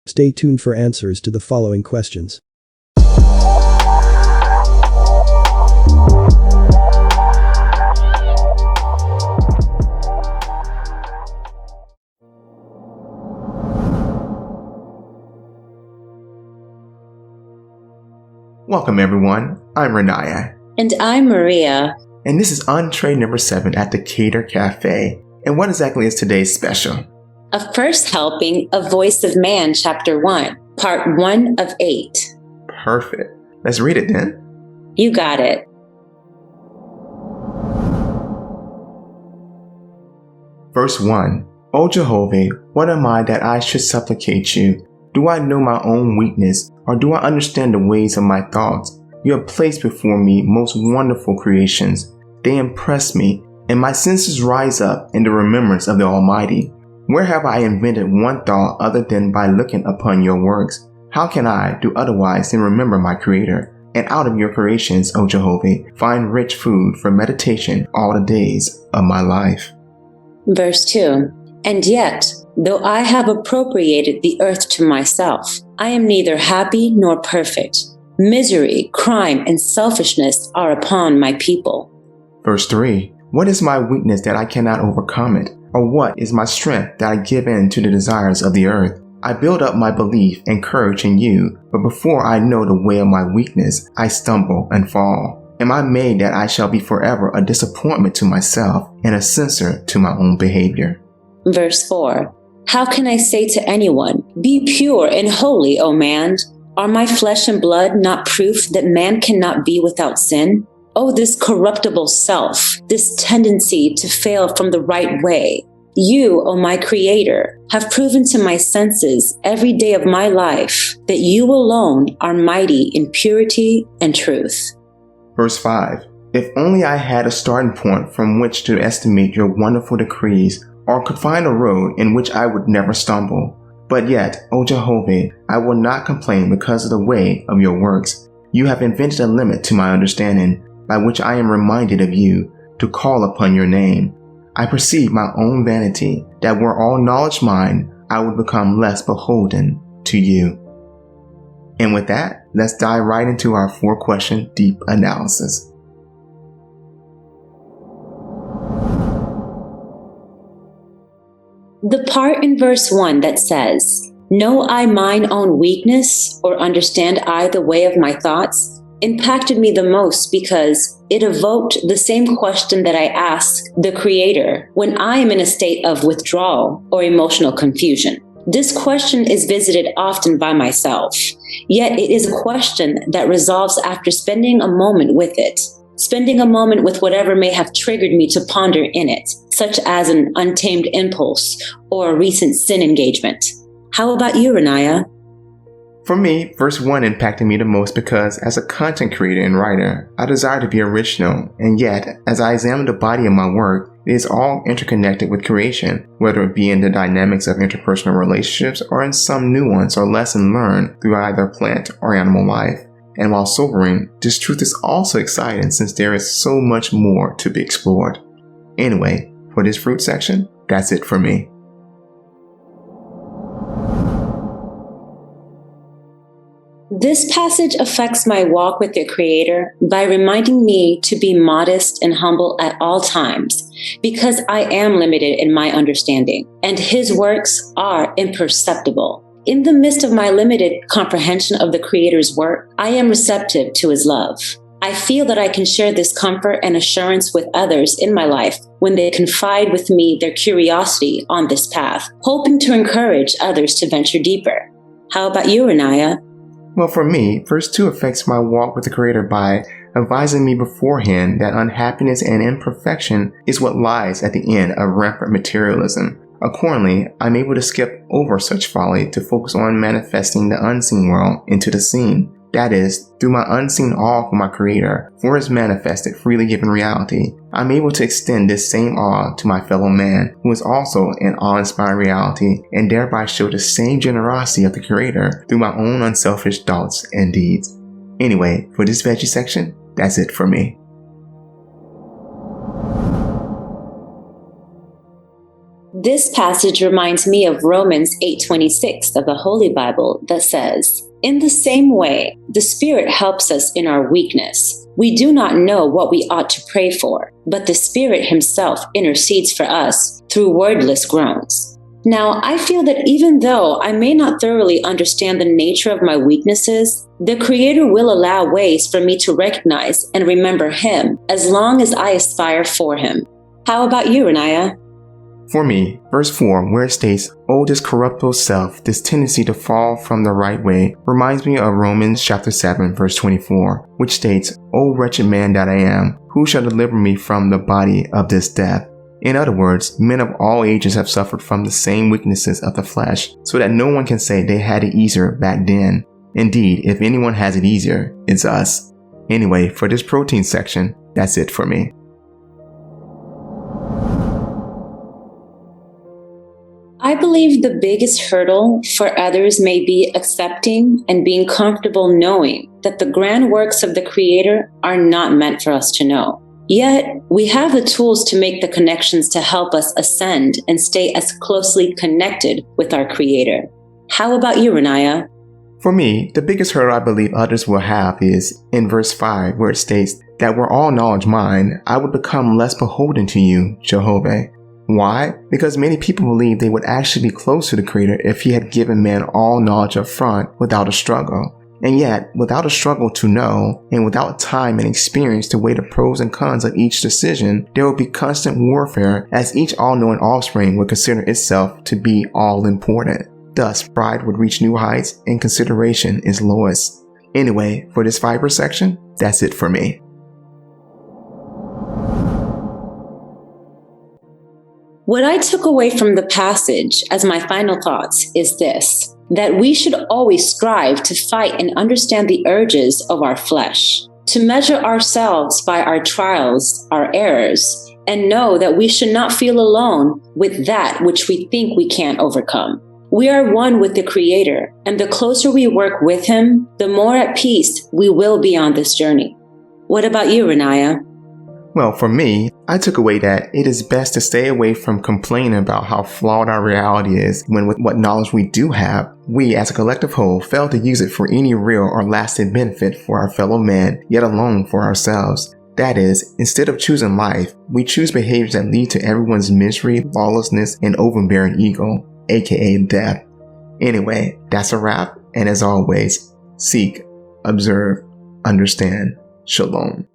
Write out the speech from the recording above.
Stay tuned for answers to the following questions. Welcome everyone, I'm Raniyah. And I'm Maria. And this is Entree number 7 at the Café. And what exactly is today's special? A first helping of Voice of Man, Chapter 1, Part 1 of 8. Perfect. Let's read it then. You got it. Verse 1. O Jehovah, what am I that I should supplicate you? Do I know my own weakness, or do I understand the ways of my thoughts? You have placed before me most wonderful creations. They impress me, and my senses rise up in the remembrance of the Almighty. Where have I invented one thought other than by looking upon your works? How can I do otherwise than remember my Creator? And out of your creations, O Jehovah, find rich food for meditation all the days of my life. Verse 2. And yet, though I have appropriated the earth to myself, I am neither happy nor perfect. Misery, crime, and selfishness are upon my people. Verse 3. What is my weakness that I cannot overcome it? Or what is my strength that I give in to the desires of the earth? I build up my belief and courage in you, but before I know the way of my weakness, I stumble and fall. Am I made that I shall be forever a disappointment to myself and a censor to my own behavior? Verse 4. How can I say to anyone, be pure and holy, O man? Are my flesh and blood not proof that man cannot be without sin? Oh, this corruptible self, this tendency to fail from the right way. You, O my Creator, have proven to my senses every day of my life that you alone are mighty in purity and truth. Verse 5. If only I had a starting point from which to estimate your wonderful decrees, or could find a road in which I would never stumble. But yet, O Jehovah, I will not complain because of the way of your works. You have invented a limit to my understanding, by which I am reminded of you, to call upon your name. I perceive my own vanity, that were all knowledge mine, I would become less beholden to you. And with that, let's dive right into our 4-question deep analysis. The part in verse 1 that says, know I mine own weakness, or understand I the way of my thoughts, impacted me the most because it evoked the same question that I ask the Creator when I am in a state of withdrawal or emotional confusion. This question is visited often by myself, yet it is a question that resolves after spending a moment with it. Spending a moment with whatever may have triggered me to ponder in it, such as an untamed impulse or a recent sin engagement. How about you, Raniyah? For me, verse 1 impacted me the most because as a content creator and writer, I desire to be original, and yet, as I examine the body of my work, it is all interconnected with creation, whether it be in the dynamics of interpersonal relationships or in some nuance or lesson learned through either plant or animal life. And while sobering, this truth is also exciting since there is so much more to be explored. Anyway, for this fruit section, that's it for me. This passage affects my walk with the Creator by reminding me to be modest and humble at all times, because I am limited in my understanding, and His works are imperceptible. In the midst of my limited comprehension of the Creator's work, I am receptive to His love. I feel that I can share this comfort and assurance with others in my life when they confide with me their curiosity on this path, hoping to encourage others to venture deeper. How about you, Raniyah? Well, for me, verse 2 affects my walk with the Creator by advising me beforehand that unhappiness and imperfection is what lies at the end of rampant materialism. Accordingly, I'm able to skip over such folly to focus on manifesting the unseen world into the seen. That is, through my unseen awe for my Creator, for His manifested, freely given reality, I'm able to extend this same awe to my fellow man, who is also an awe-inspiring reality, and thereby show the same generosity of the Creator through my own unselfish thoughts and deeds. Anyway, for this veggie section, that's it for me. This passage reminds me of Romans 8:26 of the Holy Bible that says, "In the same way, the Spirit helps us in our weakness. We do not know what we ought to pray for, but the Spirit Himself intercedes for us through wordless groans." Now, I feel that even though I may not thoroughly understand the nature of my weaknesses, the Creator will allow ways for me to recognize and remember Him as long as I aspire for Him. How about you, Raniyah? For me, verse 4, where it states, "Oh, this corruptible self, this tendency to fall from the right way," reminds me of Romans chapter 7, verse 24, which states, "O wretched man that I am, who shall deliver me from the body of this death?" In other words, men of all ages have suffered from the same weaknesses of the flesh, so that no one can say they had it easier back then. Indeed, if anyone has it easier, it's us. Anyway, for this protein section, that's it for me. I believe the biggest hurdle for others may be accepting and being comfortable knowing that the grand works of the Creator are not meant for us to know. Yet, we have the tools to make the connections to help us ascend and stay as closely connected with our Creator. How about you, Raniyah? For me, the biggest hurdle I believe others will have is in verse 5, where it states that were all knowledge mine, I would become less beholden to you, Jehovah. Why? Because many people believe they would actually be close to the Creator if He had given man all knowledge up front without a struggle. And yet, without a struggle to know, and without time and experience to weigh the pros and cons of each decision, there will be constant warfare as each all-knowing offspring would consider itself to be all-important. Thus, pride would reach new heights and consideration is lowest. Anyway, for this fiber section, that's it for me. What I took away from the passage as my final thoughts is this: that we should always strive to fight and understand the urges of our flesh, to measure ourselves by our trials, our errors, and know that we should not feel alone with that which we think we can't overcome. We are one with the Creator, and the closer we work with Him, the more at peace we will be on this journey. What about you, Raniyah? Well, for me, I took away that it is best to stay away from complaining about how flawed our reality is when with what knowledge we do have, we as a collective whole fail to use it for any real or lasting benefit for our fellow man, yet alone for ourselves. That is, instead of choosing life, we choose behaviors that lead to everyone's misery, lawlessness, and overbearing ego, aka death. Anyway, that's a wrap, and as always, seek, observe, understand. Shalom.